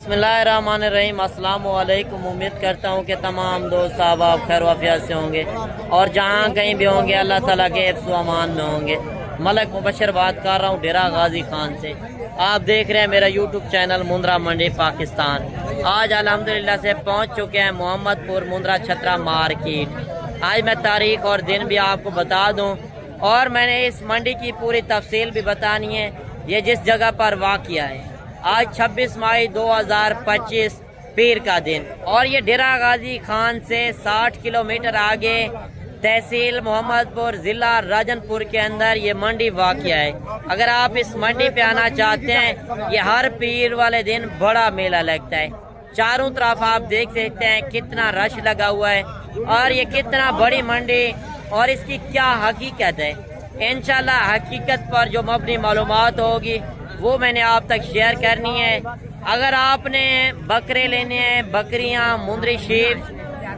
बिस्मिल्लाहिर्रहमानिर्रहीम। अस्सलाम वालेकुम। उम्मीद करता हूँ कि तमाम दोस्त आप खैर वाफियत से होंगे और जहाँ कहीं भी होंगे अल्लाह ताला के हिफ्ज़ व अमान में होंगे। मलक मुबशर बात कर रहा हूँ डेरा गाजी खान से। आप देख रहे हैं मेरा यूट्यूब चैनल मुंद्रा मंडी पाकिस्तान। आज अल्हम्दुलिल्लाह से पहुँच चुके हैं मोहम्मदपुर मुंद्रा छतरा मार्केट। आज मैं तारीख और दिन भी आपको बता दूँ और मैंने इस मंडी की पूरी तफसील भी बतानी है। ये जिस जगह पर वाक़िया है, आज 26 मई 2025 पीर का दिन और ये डेरा गाजी खान से 60 किलोमीटर आगे तहसील मोहम्मदपुर ज़िला राजनपुर के अंदर ये मंडी वाक़िया है। अगर आप इस मंडी पे आना चाहते हैं, ये हर पीर वाले दिन बड़ा मेला लगता है। चारों तरफ आप देख सकते हैं कितना रश लगा हुआ है और ये कितना बड़ी मंडी और इसकी क्या हकीकत है। इंशाल्लाह हकीकत पर जो मबनी मालूमात होगी वो मैंने आप तक शेयर करनी है। अगर आपने बकरे लेने हैं, बकरियां, मुंद्री शीप,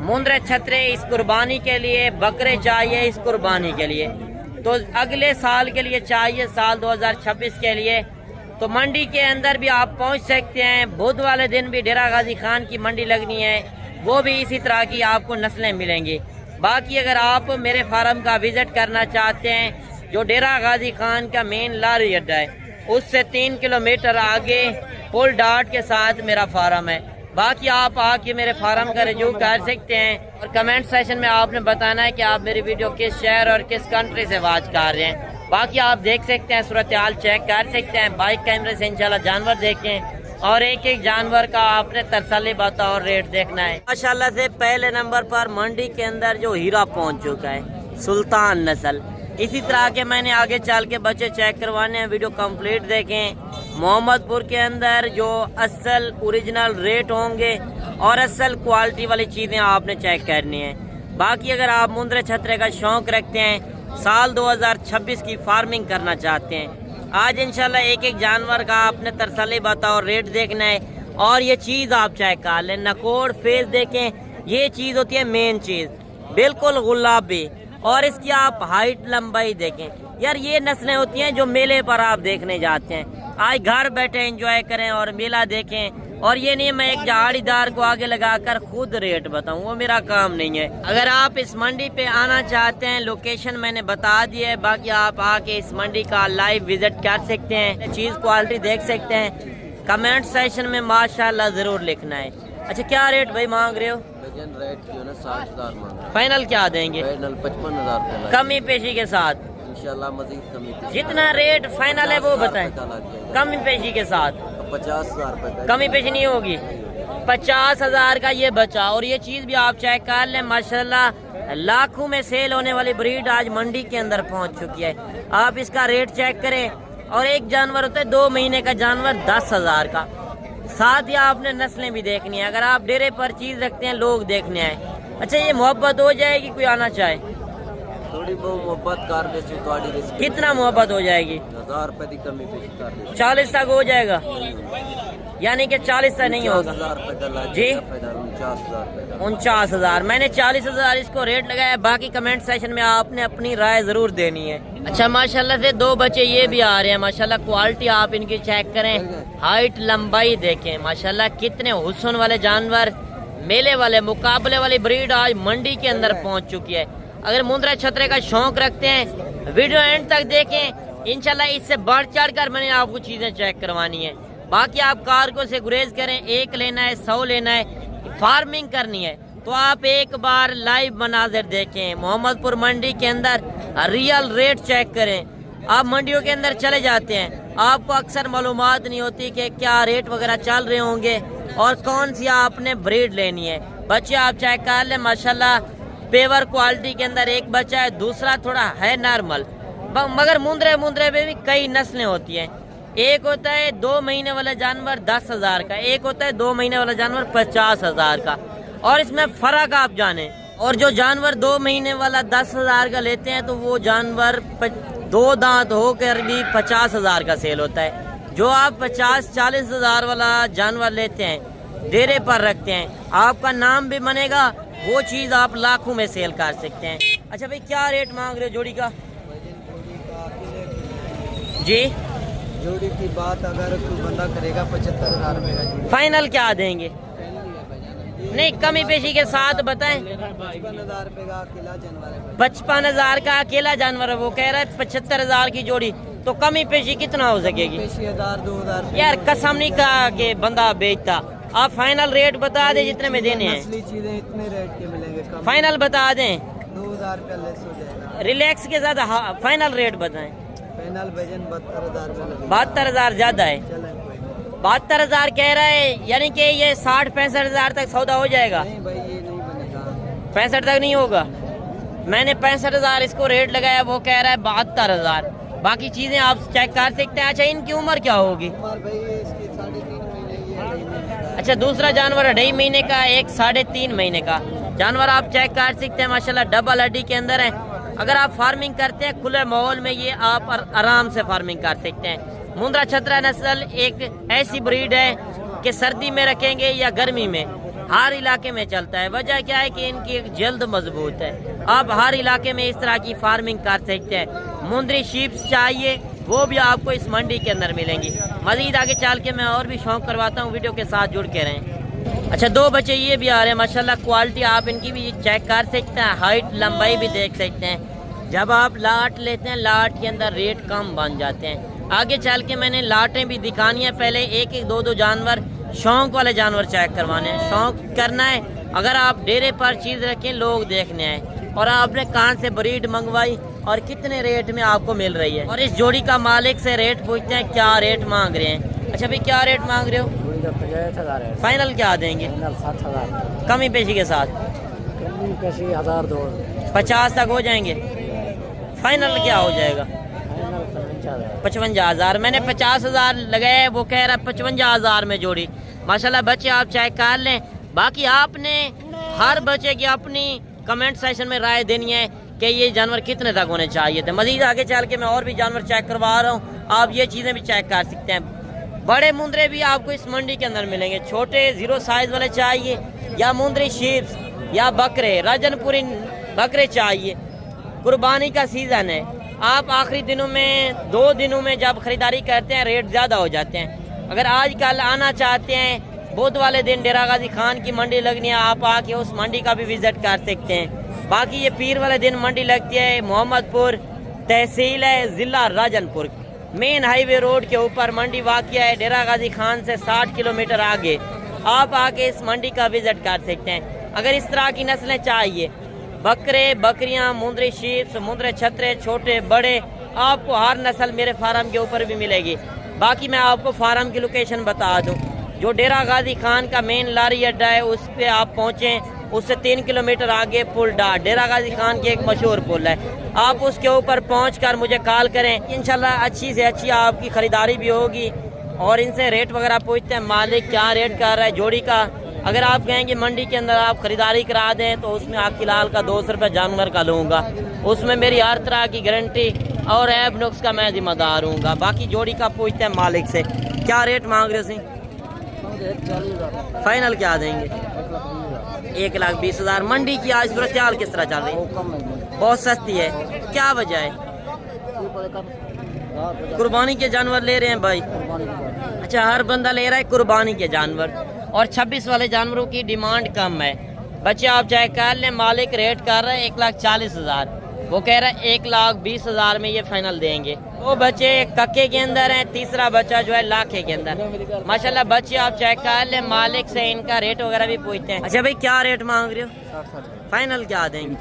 मुंद्रे छतरे इस कुर्बानी के लिए, बकरे चाहिए इस कुर्बानी के लिए, तो अगले साल के लिए चाहिए, साल 2026 के लिए, तो मंडी के अंदर भी आप पहुंच सकते हैं। बुध वाले दिन भी डेरा गाजी खान की मंडी लगनी है, वो भी इसी तरह की आपको नस्लें मिलेंगी। बाकी अगर आप मेरे फार्म का विजिट करना चाहते हैं, जो डेरा गाजी खान का मेन लारी अड्डा है, उससे 3 किलोमीटर आगे पुल डाट के साथ मेरा फार्म है। बाकी आप आके मेरे फार्म का रिव्यू कर सकते हैं और कमेंट सेशन में आपने बताना है कि आप मेरी वीडियो किस शहर और किस कंट्री से वॉच कर रहे हैं। बाकी आप देख सकते हैं, सूरत हाल चेक कर सकते हैं, बाइक कैमरे से इंशाल्लाह जानवर देखें और एक एक जानवर का आपने तसल्ली बता और रेट देखना है। माशाल्लाह से पहले नंबर पर मंडी के अंदर जो हीरा पहुंच चुका है, सुल्तान नस्ल। इसी तरह के मैंने आगे चल के बच्चे चेक करवाने हैं, वीडियो कंप्लीट देखें। मोहम्मदपुर के अंदर जो असल ओरिजिनल रेट होंगे और असल क्वालिटी वाली चीज़ें आपने चेक करनी है। बाकी अगर आप मुंद्रे छतरे का शौक़ रखते हैं, साल 2026 की फार्मिंग करना चाहते हैं, आज इंशाल्लाह एक एक जानवर का आपने तरसली बता और रेट देखना है और ये चीज़ आप चेक कर लें। नकोड़ फेस देखें, ये चीज़ होती है मेन चीज़, बिल्कुल गुलाबी, और इसकी आप हाइट लंबाई देखें। यार ये नस्लें होती हैं जो मेले पर आप देखने जाते हैं। आज घर बैठे एंजॉय करें और मेला देखें, और ये नहीं मैं एक झाड़ीदार को आगे लगाकर खुद रेट बताऊं, वो मेरा काम नहीं है। अगर आप इस मंडी पे आना चाहते हैं, लोकेशन मैंने बता दी है, बाकी आप आके इस मंडी का लाइव विजिट कर सकते हैं, चीज़ क्वालिटी देख सकते हैं। कमेंट सेशन में माशाल्लाह जरूर लिखना है। अच्छा क्या रेट भाई मांग रहे हो? रेट जो है ना 60,000 मांग। फाइनल क्या देंगे? फाइनल 55,000 कमी पेशी के साथ, इंशाल्लाह मजीद कमी। जितना रेट फाइनल है वो बताएं। कमी पेशी के साथ 50,000 कमी पेशी नहीं होगी। 50,000 का ये बचा। और ये चीज भी आप चेक कर लें, माशाल्लाह लाखों में सेल होने वाली ब्रीड आज मंडी के अंदर पहुंच चुकी है। आप इसका रेट चेक करें। और एक जानवर होता है 2 महीने का जानवर 10,000 का। साथ ही आपने नस्लें भी देखनी है। अगर आप डेरे पर चीज रखते हैं, लोग देखने आए। अच्छा ये मोहब्बत हो जाएगी, कोई आना चाहे थोड़ी बहुत मोहब्बत कर दे। कितना मोहब्बत हो जाएगी? 1000 रुपए की कमी पेश कर दे। 40 तक हो जाएगा, यानी कि 40 तक नहीं होगा जी। 49,000 मैंने 40,000 इसको रेट लगाया। बाकी कमेंट सेशन में आपने अपनी राय जरूर देनी है। अच्छा माशाल्लाह से 2 बच्चे ये भी आ रहे हैं। माशाल्लाह क्वालिटी आप इनकी चेक करें, हाइट लंबाई देखें। माशाल्लाह कितने हुस्न वाले जानवर, मेले वाले मुकाबले वाली ब्रीड आज मंडी के अंदर पहुंच चुकी है। अगर मुंद्रा छतरे का शौक रखते हैं, वीडियो एंड तक देखें। इंशाल्लाह इससे बढ़ चढ़ कर मैंने आपको चीजें चेक करवानी है। बाकी आप कारगो से गुरेज करें, 1 लेना है, 100 लेना है, फार्मिंग करनी है तो आप एक बार लाइव मनाजिर देखें। मोहम्मदपुर मंडी के अंदर रियल रेट चेक करें। आप मंडियों के अंदर चले जाते हैं, आपको अक्सर मालूमात नहीं होती कि क्या रेट वगैरह चल रहे होंगे और कौन सी आपने ब्रीड लेनी है। बच्चे आप चेक कर लें, माशाल्लाह पेवर क्वालिटी के अंदर एक बच्चा है, दूसरा थोड़ा है नॉर्मल, मगर मुंद्रे में भी कई नस्लें होती हैं। एक होता है 2 महीने वाला जानवर 10,000 का, एक होता है 2 महीने वाला जानवर 50,000 का, और इसमें फर्क आप जाने। और जो जानवर 2 महीने वाला 10,000 का लेते हैं तो वो जानवर 2 दांत होकर भी 50,000 का सेल होता है। जो आप 50-40,000 वाला जानवर लेते हैं, डेरे पर रखते हैं, आपका नाम भी बनेगा, वो चीज़ आप लाखों में सेल कर सकते हैं। अच्छा भाई क्या रेट मांग रहे हो जोड़ी का? जी जोड़ी की बात अगर कोई बंदा करेगा 75,000 रुपये का जोड़ी। फाइनल क्या देंगे? नहीं, कमी पेशी के साथ बताएं। 55,000 रुपये का अकेला जानवर है। 55,000 का अकेला जानवर है, वो कह रहा है 75,000 की जोड़ी, तो कमी पेशी कितना हो सकेगी? पेशी 1,000-2,000 यार कसम नहीं कहा कि बंदा बेचता, आप फाइनल रेट बता दें जितने में देने हैं। असली चीजें इतने रेट के मिलेंगे, कम फाइनल बता दें, 2,000 रुपया लेस हो जाएगा। रिलैक्स के साथ फाइनल रेट बताएं। फाइनल वजन 72,000 रुपया लगेगा। 72,000 ज्यादा है। चलें कोई नहीं। 72,000 कह रहा है, यानी कि ये 60-65,000 तक सौदा हो जाएगा। नहीं भाई ये नहीं बनेगा। 65 तक नहीं होगा। मैंने 65,000 इसको रेट लगाया, वो कह रहा है 72,000। बाकी चीजें आप चेक कर सकते हैं। अच्छा, इनकी उम्र क्या होगी? उमर भाई इसकी 3.5 महीने, ये 2.5 महीने का है। अच्छा, दूसरा जानवर 2.5 महीने का, एक 3.5 महीने का जानवर आप चेक कर सकते हैं। माशाल्लाह डबल हड्डी के अंदर है। अगर आप फार्मिंग करते हैं खुले माहौल में, ये आप आराम से फार्मिंग कर सकते हैं। मुंद्रा छतरा नस्ल एक ऐसी ब्रीड है कि सर्दी में रखेंगे या गर्मी में हर इलाके में चलता है। वजह क्या है कि इनकी एक जल्द मजबूत है। आप हर इलाके में इस तरह की फार्मिंग कर सकते हैं। मुंद्री शीप्स चाहिए वो भी आपको इस मंडी के अंदर मिलेंगी। मजीद आगे चल के मैं और भी शौक करवाता हूँ, वीडियो के साथ जुड़ के रहें। अच्छा, 2 बच्चे ये भी आ रहे हैं माशाल्लाह। क्वालिटी आप इनकी भी चेक कर सकते हैं, हाइट लंबाई भी देख सकते हैं। जब आप लाट लेते हैं, लाट के अंदर रेट कम बन जाते हैं। आगे चल के मैंने लाटें भी दिखानी है। पहले 1-1, 2-2 जानवर, शौक वाले जानवर चेक करवाने हैं। शौक करना है, अगर आप डेरे पर चीज़ रखें, लोग देखने आए और आपने कहाँ से ब्रीड मंगवाई और कितने रेट में आपको मिल रही है। और इस जोड़ी का मालिक से रेट पूछते हैं क्या रेट मांग रहे हैं। अच्छा भाई, क्या रेट मांग रहे हो? 65,000 है। फाइनल क्या देंगे? 60,000 कमी पेशी के साथ? कमी पेशी 1,002 50 तक हो जाएंगे। फाइनल क्या हो जाएगा? 55,000। मैंने 50,000 लगाए, वो कह रहा है 55,000 में जोड़ी। माशाल्लाह बच्चे आप चेक कर लें। बाकी आपने हर बच्चे की अपनी कमेंट सेक्शन में राय देनी है कि ये जानवर कितने तक होने चाहिए थे। मजीद आगे चल के मैं और भी जानवर चेक करवा रहा हूँ, आप ये चीज़ें भी चेक कर सकते हैं। बड़े मुंद्रे भी आपको इस मंडी के अंदर मिलेंगे। छोटे 0 साइज वाले चाहिए या मुंद्री शीप्स या बकरे, राजनपुरी बकरे चाहिए। कुर्बानी का सीज़न है। आप आखिरी दिनों में 2 दिनों में जब खरीदारी करते हैं रेट ज़्यादा हो जाते हैं। अगर आज कल आना चाहते हैं, बुध वाले दिन डेरा गाजी खान की मंडी लगनी है, आप आके उस मंडी का भी विजिट कर सकते हैं। बाकी ये पीर वाले दिन मंडी लगती है। मोहम्मदपुर तहसील है, ज़िला राजनपुर, मेन हाईवे रोड के ऊपर मंडी वाक़या है। डेरा गाजी खान से 60 किलोमीटर आगे आप आके इस मंडी का विजिट कर सकते हैं। अगर इस तरह की नस्लें चाहिए, बकरे, बकरियां, मुंद्री शीप्स, मुंद्रे छतरे, छोटे बड़े, आपको हर नस्ल मेरे फार्म के ऊपर भी मिलेगी। बाकी मैं आपको फार्म की लोकेशन बता दूं, जो डेरा गाजी खान का मेन लारी अड्डा है उस पे आप पहुँचें, उससे 3 किलोमीटर आगे पुल डाट, डेरा गाजी खान की एक मशहूर पुल है, आप उसके ऊपर पहुंचकर मुझे कॉल करें। इंशाल्लाह अच्छी से अच्छी आपकी ख़रीदारी भी होगी। और इनसे रेट वगैरह पूछते हैं, मालिक क्या रेट कर रहा है जोड़ी का। अगर आप कहेंगे मंडी के अंदर आप ख़रीदारी करा दें तो उसमें आपकी लाल का 200 रुपये जानवर का लूँगा। उसमें मेरी हर तरह की गारंटी और ऐब नुक्स का मैं जिम्मेदार हूँगा। बाकी जोड़ी का पूछते हैं मालिक से क्या रेट मांग रहे सी। फाइनल क्या देंगे? 1,20,000। मंडी की आज सूरत हाल किस तरह चल रही है? बहुत सस्ती है। क्या वजह है? कुर्बानी के जानवर ले रहे हैं भाई। अच्छा, हर बंदा ले रहा है कुर्बानी के जानवर, और 26 वाले जानवरों की डिमांड कम है। बच्चे आप चाहे कर लें, मालिक रेट कर रहा है 1,40,000, वो कह रहा है 1,20,000 में ये फाइनल देंगे। वो बच्चे कक्के के अंदर हैं, तीसरा बच्चा जो है लाखे के अंदर। माशाल्लाह बच्चे आप चेक कर लें, मालिक से इनका रेट वगैरह भी पूछते हैं। अच्छा भाई, क्या रेट मांग रहे हो? फाइनल क्या देंगे?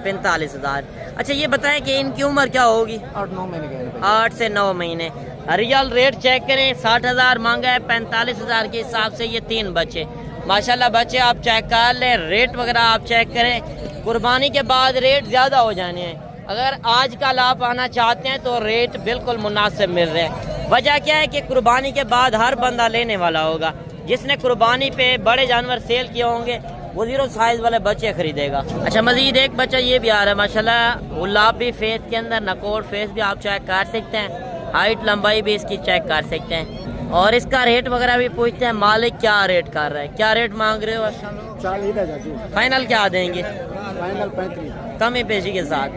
45,000। अच्छा ये बताएं कि इनकी उम्र क्या होगी? 8-9 महीने। 8 से 9 महीने। रियल रेट चेक करें, 60,000 मांगा है, 45,000 के हिसाब से ये 3 बच्चे। माशाल्लाह बच्चे आप चेक कर लें, रेट वगैरह आप चेक करें। कुर्बानी के बाद रेट ज़्यादा हो जाने हैं। अगर आज कल आप आना चाहते हैं तो रेट बिल्कुल मुनासिब मिल रहे हैं। वजह क्या है कि कुर्बानी के बाद हर बंदा लेने वाला होगा। जिसने कुर्बानी पे बड़े जानवर सेल किए होंगे वो 0 साइज वाले बच्चे खरीदेगा। अच्छा, मजीद एक बच्चा ये भी आ रहा है माशाल्लाह, गुलाबी फेस के अंदर, नकोर फेस भी आप चेक कर सकते हैं, हाइट लंबाई भी इसकी चेक कर सकते हैं। और इसका रेट वगैरह भी पूछते हैं, मालिक क्या रेट कर रहा है, क्या रेट मांग रहे हो? 40,000। फाइनल क्या देंगे? फाइनल 35। कमी पेशी के साथ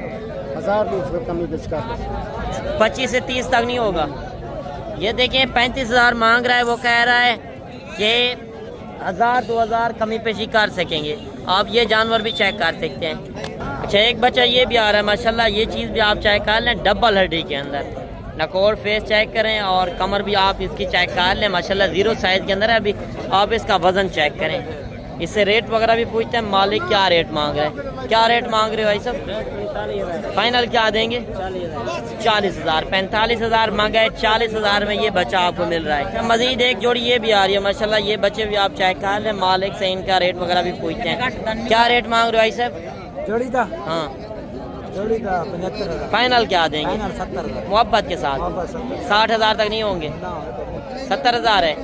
1,000 कमी पेश कर। 25 से 30 तक नहीं होगा? ये देखें 35,000 मांग रहा है, वो कह रहा है कि 1000-2000 कमी पेशी कर सकेंगे। आप ये जानवर भी चेक कर सकते हैं। अच्छा एक बच्चा ये भी आ रहा है माशाल्लाह, ये चीज़ भी आप चेक कर लें, डबल हड्डी के अंदर। नकोर फेस चेक करें और कमर भी आप इसकी चेक कर लें माशाल्लाह, 0 साइज़ के अंदर है। अभी आप इसका वज़न चेक करें। इससे रेट वगैरह भी पूछते हैं, मालिक क्या रेट मांग रहे हैं, क्या रेट मांग रहे हो भाई सब? फाइनल क्या देंगे? 40,000। 45,000 मांगा है, 40,000 में ये बच्चा आपको मिल रहा है। मजीद एक जोड़ी ये भी आ रही है माशाल्लाह, ये बच्चे भी आप चेक कर लें। मालिक से इनका रेट वगैरह भी पूछते हैं, क्या रेट मांग रहे हो भाई साहब? जोड़ी था, हाँ जोड़ी था 75,000। फाइनल क्या देंगे? 70,000 मोहब्बत के साथ। 60,000 तक नहीं होंगे? 70,000 है।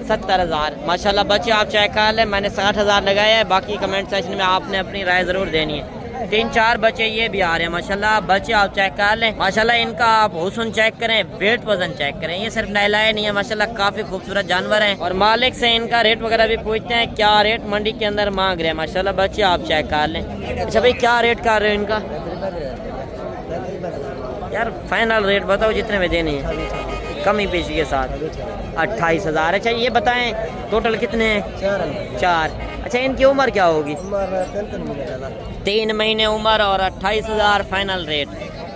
70,000 माशाल्लाह। बच्चे आप चेक कर लें, मैंने 60,000 लगाया है। बाकी कमेंट सेक्शन में आपने अपनी राय ज़रूर देनी है। 3-4 बच्चे ये भी आ रहे हैं माशाल्लाह, बच्चे आप चेक कर लें माशाल्लाह। इनका आप हुस्न चेक करें, वेट वजन चेक करें। ये सिर्फ नहलाए नहीं है माशाल्लाह, काफ़ी खूबसूरत जानवर हैं। और मालिक से इनका रेट वगैरह भी पूछते हैं, क्या रेट मंडी के अंदर मांग रहे हैं माशाल्लाह। बच्चे आप चेक कर लें। अच्छा भाई क्या रेट कर रहे हो इनका? यार फाइनल रेट बताओ जितने में देने हैं, कमी पेशी के साथ। 28,000। अच्छा ये बताएं टोटल कितने हैं? 4। अच्छा इनकी उम्र क्या होगी? 3 महीने उम्र और 28,000 फाइनल रेट।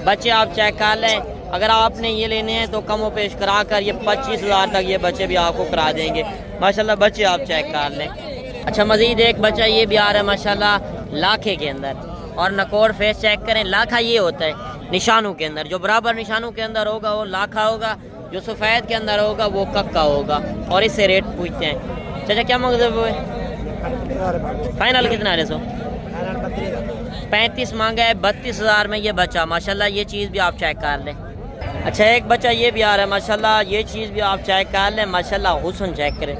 बच्चे आप चेक कर लें, अगर आपने ये लेने हैं तो कमो पेश करा कर ये 25,000 तक ये बच्चे भी आपको करा देंगे माशाल्लाह। बच्चे आप चेक कर लें। अच्छा मजीद एक बच्चा ये भी आ रहा है माशाल्लाह, लाखे के अंदर। और नकोर फेस चेक करें, लाखा ये होता है निशानों के अंदर, जो बराबर निशानों के अंदर होगा वो लाखा होगा, जो सफ़ेद के अंदर होगा वो कक्का होगा। और इससे रेट पूछते हैं। चाचा क्या मतलब है? फाइनल कितना है? 35 मांगा है, 32,000 में ये बच्चा माशाल्लाह। ये चीज़ भी आप चेक कर लें। अच्छा एक बच्चा ये भी आ रहा है माशाल्लाह, ये चीज़ भी आप चेक कर लें माशाल्लाह। हुस्न चेक करें,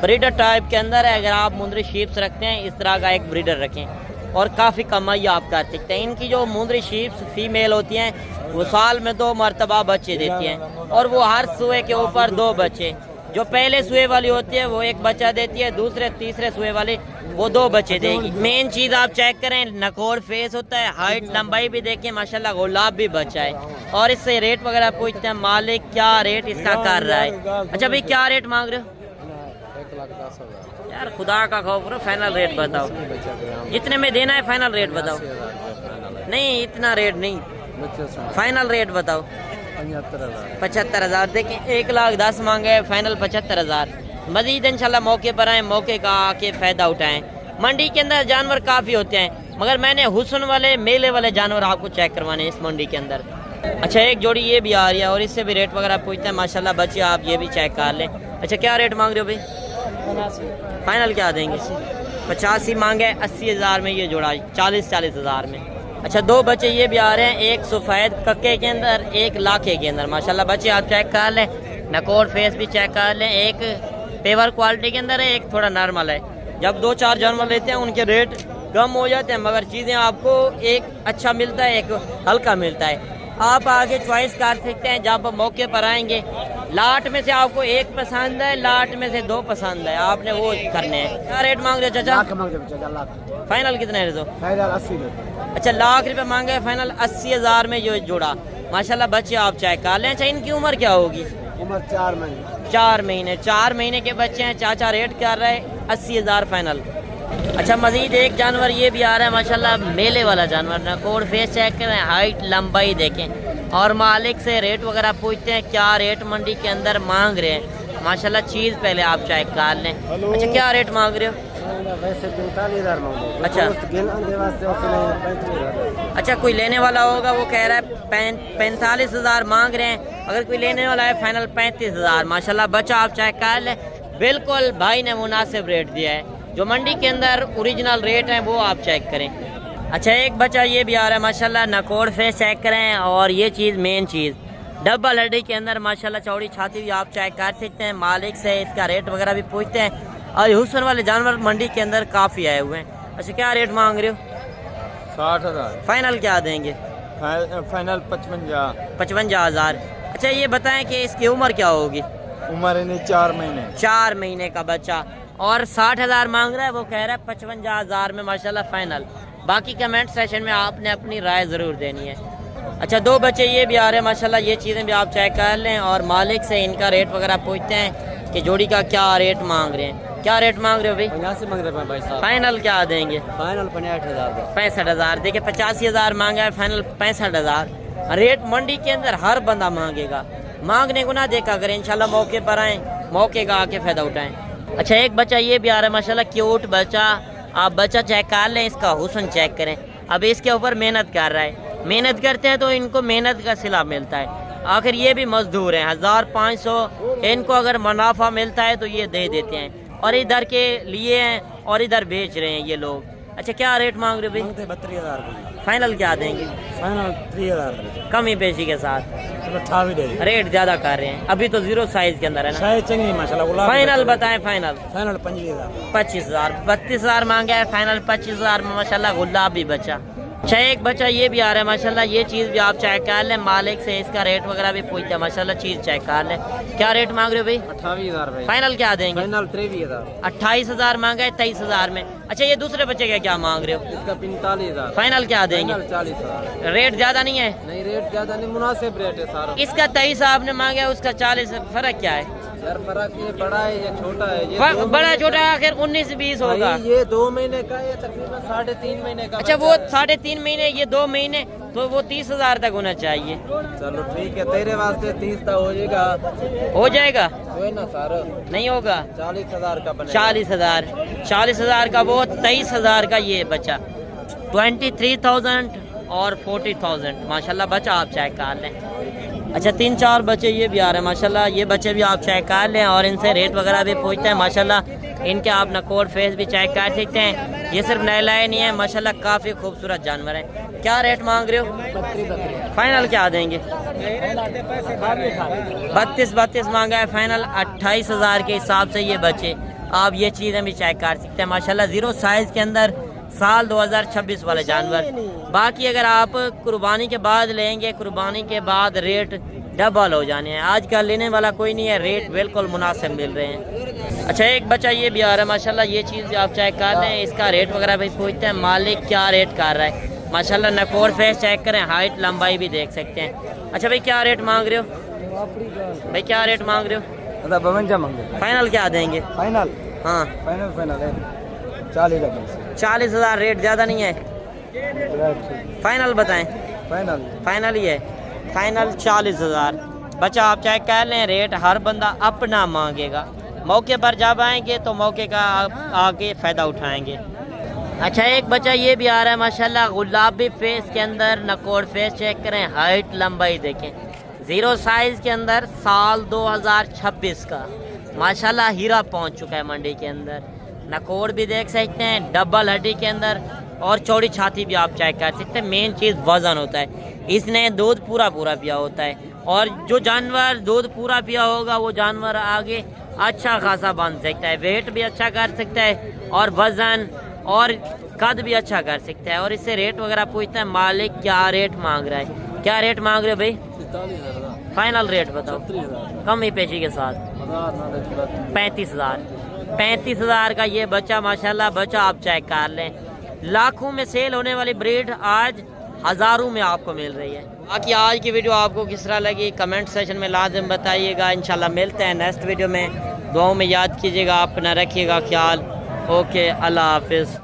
ब्रीडर टाइप के अंदर है। अगर आप मुंदरी शीप्स रखते हैं इस तरह का एक ब्रीडर रखें और काफ़ी कमाई आप कर सकते हैं। इनकी जो मुंदरी शीप्स फीमेल होती हैं वो साल में 2 मरतबा बच्चे देती हैं और वो हर सुए के ऊपर 2 बच्चे। जो पहले सुए वाली होती है वो 1 बच्चा देती है, दूसरे तीसरे सुए वाली वो 2 बच्चे देगी। मेन चीज़ आप चेक करें, नकोर फेस होता है, हाइट लंबाई भी देखें माशाल्लाह, गुलाब भी बच्चा है। और इससे रेट वगैरह पूछते हैं, मालिक क्या रेट इसका कर रहा है? अच्छा भाई क्या रेट मांग रहे हो? 1,10,000। यार खुदा का खौफ करो, फाइनल रेट बताओ जितने में देना है। फाइनल रेट बताओ। नहीं इतना रेट नहीं, फाइनल रेट बताओ। 75,000। देखें 1,10,000 मांगे, फाइनल 75,000। मजीद इंशाल्लाह मौके पर आए, मौके का आके फ़ायदा उठाएं। मंडी के अंदर जानवर काफ़ी होते हैं, मगर मैंने हुस्न वाले मेले वाले जानवर आपको चेक करवाने इस मंडी के अंदर। अच्छा एक जोड़ी ये भी आ रही है और इससे भी रेट वगैरह पूछते हैं माशाल्लाह। बच्चे आप ये भी चेक कर लें। अच्छा क्या रेट मांग रहे हो भाई? फाइनल क्या देंगे? 85 मांगे, 80,000 में ये जोड़ा, 40,000 में। अच्छा 2 बच्चे ये भी आ रहे हैं, एक सफ़ेद कक्के के अंदर, एक लाखे के अंदर माशाल्लाह। बच्चे आप चेक कर लें, नकोर फेस भी चेक कर लें। एक पेवर क्वालिटी के अंदर है, एक थोड़ा नॉर्मल है। जब 2-4 जानवर लेते हैं उनके रेट कम हो जाते हैं, मगर चीज़ें आपको एक अच्छा मिलता है, एक हल्का मिलता है। आप आगे चॉइस कर सकते हैं जब मौके पर आएंगे। लाट में से आपको एक पसंद है, लाट में से 2 पसंद है, आपने वो करने हैं। क्या रेट मांग रहे हो चाचा? फाइनल कितने है? 80। अच्छा लाख रुपए मांगे, फाइनल 80,000 में जो जोड़ा माशाल्लाह। बच्चे आप चेक कर लें। अच्छा इनकी उम्र क्या होगी? उम्र 4 महीने। 4 महीने। 4 महीने के बच्चे हैं। चाचा रेट कर रहे हैं 80,000 फाइनल। अच्छा मजीद एक जानवर ये भी आ रहा है माशाल्लाह, मेले वाला जानवर। नकोर फेस चेक करें, हाइट लंबाई देखें और मालिक से रेट वगैरह पूछते हैं, क्या रेट मंडी के अंदर मांग रहे हैं माशाल्लाह। चीज़ पहले आप चेक कर लें। अच्छा क्या रेट मांग रहे हो? वैसे 45,000 मांगो। अच्छा अच्छा कोई लेने वाला होगा वो कह रहा है 45,000 मांग रहे हैं। अगर कोई लेने वाला है फाइनल 35,000 माशाल्लाह। बच्चा आप चेक कर लें, बिल्कुल भाई ने मुनासिब रेट दिया है। जो मंडी के अंदर ओरिजिनल रेट है वो आप चेक करें। अच्छा एक बच्चा ये भी आ रहा है माशाल्लाह, नकोर फेस चेक करें। और ये चीज़ मेन चीज़, डबल हड्डी के अंदर माशाल्लाह, चौड़ी छाती भी आप चेक कर सकते हैं। मालिक से इसका रेट वगैरह भी पूछते हैं। और हुस्न वाले जानवर मंडी के अंदर काफ़ी आए हुए हैं। अच्छा क्या रेट मांग रहे हो? 60,000। फाइनल क्या देंगे? फाइनल 55,000। अच्छा ये बताएं कि इसकी उम्र क्या होगी? उम्र नहीं 4 महीने। 4 महीने का बच्चा। और 60,000 मांग रहा है, वो कह रहा है 55,000 में माशाल्लाह फाइनल। बाकी कमेंट सेशन में आपने अपनी राय ज़रूर देनी है। अच्छा 2 बच्चे ये भी आ रहे हैं माशाल्लाह, ये चीज़ें भी आप चेक कर लें और मालिक से इनका रेट वगैरह पूछते हैं कि जोड़ी का क्या रेट मांग रहे हैं। क्या रेट मांग रहे हो भाई? 50 मांग रहे हैं भाई साहब। फाइनल क्या देंगे? फाइनल 65,000। 65,000। देखिए 85,000 मांगा है, फाइनल 65,000। रेट मंडी के अंदर हर बंदा मांगेगा, मांगने को ना देखा करें, इंशाल्लाह मौके पर आएँ, मौके का आके फ़ायदा उठाएँ। अच्छा एक बच्चा ये भी आ रहा है माशाल्लाह, क्यूट बच्चा। आप बच्चा चेक कर लें, इसका हुस्न चेक करें। अब इसके ऊपर मेहनत कर रहा है, मेहनत करते हैं तो इनको मेहनत का सिला मिलता है। आखिर ये भी मजदूर हैं, 1500 इनको अगर मुनाफा मिलता है तो ये दे देते हैं, और इधर के लिए हैं और इधर बेच रहे हैं ये लोग। अच्छा क्या रेट मांग रहे हो भाई? 32,000। फाइनल क्या देंगे? फाइनल 3,000। कमी पेशी के साथ। 28 दे दे। रेट ज्यादा कर रहे हैं, अभी तो 0 साइज के अंदर है ना। साइज चंगी माशाल्लाह। फाइनल बताएं। फाइनल 25,000। 25,000। 32,000 मांगा है, फाइनल 25,000 में माशाल्लाह गुलाब भी बचा। अच्छा एक बच्चा ये भी आ रहा है माशाल्लाह, ये चीज़ भी आप चेक कर लें, मालिक से इसका रेट वगैरह भी पूछते हैं माशाल्लाह, चीज़ चेक कर लें। क्या रेट मांग रहे हो भाई? 28,000 भाई। फाइनल क्या देंगे? फाइनल 23,000। 28,000 मांगा है, 23,000 में। अच्छा ये दूसरे बच्चे का क्या मांग रहे हो? इसका 45,000। फाइनल क्या देंगे? 40,000। रेट ज्यादा नहीं है? नहीं रेट ज्यादा नहीं, मुनासिब रेट है सारा। इसका 23 आपने मांगा है, उसका 40, फर्क क्या है? यार फर्क ये बड़ा है या छोटा है? ये बड़ा छोटा आखिर 19-20 होगा। ये 2 महीने का है, तकरीबन 3.5 महीने का। अच्छा वो 3.5 महीने, ये 2 महीने, तो वो 30,000 तक होना चाहिए। चलो ठीक है, तेरे वास्ते 30 तक हो जाएगा। हो जाएगा? कोई ना सारा नहीं होगा? 40,000 का बनेगा। 40,000। 40,000 का वो, 23,000 का ये बचा। 23,000 और 40,000 माशाल्लाह बचा, आप चेक कर लें। अच्छा 3-4 बच्चे ये भी आ रहे हैं माशाल्लाह, ये बच्चे भी आप चेक कर लें और इनसे रेट वगैरह भी पूछते हैं माशाल्लाह। इनके आप नकोर फेस भी चेक कर सकते हैं, ये सिर्फ नहलाए नहीं है माशाल्लाह, काफ़ी खूबसूरत जानवर है। क्या रेट मांग रहे हो? फाइनल क्या देंगे? 32 मांगा है, फाइनल 28,000 के हिसाब से ये बच्चे आप ये चीज़ें भी चेक कर सकते हैं माशाल्लाह, 0 साइज़ के अंदर, साल 2026 वाले जानवर। बाकी अगर आप कुर्बानी के बाद लेंगे, कुर्बानी के बाद रेट डबल हो जाने हैं, आजकल लेने वाला कोई नहीं है, रेट बिल्कुल मुनासिब मिल रहे हैं। अच्छा एक बच्चा ये भी आ रहा है माशाल्लाह, ये चीज़ भी आप चेक कर लें, इसका रेट वगैरह भी पूछते हैं, मालिक क्या रेट कर रहा है माशाल्लाह। नकोर फेस चेक करें, हाइट लंबाई भी देख सकते हैं। अच्छा भाई क्या रेट मांग रहे हो? भाई क्या रेट मांग रहे हो? 52 मांगे। फाइनल क्या देंगे? फाइनल हाँ फाइनल है 40,000। 40,000 रेट ज़्यादा नहीं है? फाइनल बताएं। फाइनल ही है, फाइनल 40,000। बच्चा आप चेक कर लें, रेट हर बंदा अपना मांगेगा, मौके पर जब आएंगे तो मौके का आगे फ़ायदा उठाएंगे। अच्छा एक बच्चा ये भी आ रहा है माशाल्लाह, गुलाबी फेस के अंदर, नकोर फेस चेक करें, हाइट लंबाई देखें, 0 साइज़ के अंदर, साल 2026 का माशाल्लाह, हीरा पहुंच चुका है मंडी के अंदर। नकोर भी देख सकते हैं, डबल हड्डी के अंदर, और चौड़ी छाती भी आप चेक कर सकते हैं। मेन चीज़ वज़न होता है, इसने दूध पूरा पिया होता है, और जो जानवर दूध पूरा पिया होगा वो जानवर आगे अच्छा खासा बन सकता है, वेट भी अच्छा कर सकता है, और वज़न और कद भी अच्छा कर सकता है। और इससे रेट वगैरह पूछते हैं, मालिक क्या रेट मांग रहा है? क्या रेट मांग रहे हो भाई? 43,000। फाइनल रेट बताओ, 36,000। कम ही पेशी के साथ। 35,000। 35,000 का ये बच्चा माशाल्लाह, बच्चा आप चेक कर लें, लाखों में सेल होने वाली ब्रीड आज हज़ारों में आपको मिल रही है। बाकी आज की वीडियो आपको किस तरह लगी कमेंट सेशन में लाजिम बताइएगा। इंशाल्लाह मिलते हैं नेक्स्ट वीडियो में, दुआओं में याद कीजिएगा, अपना रखिएगा ख्याल। ओके, अल्लाह हाफिज़।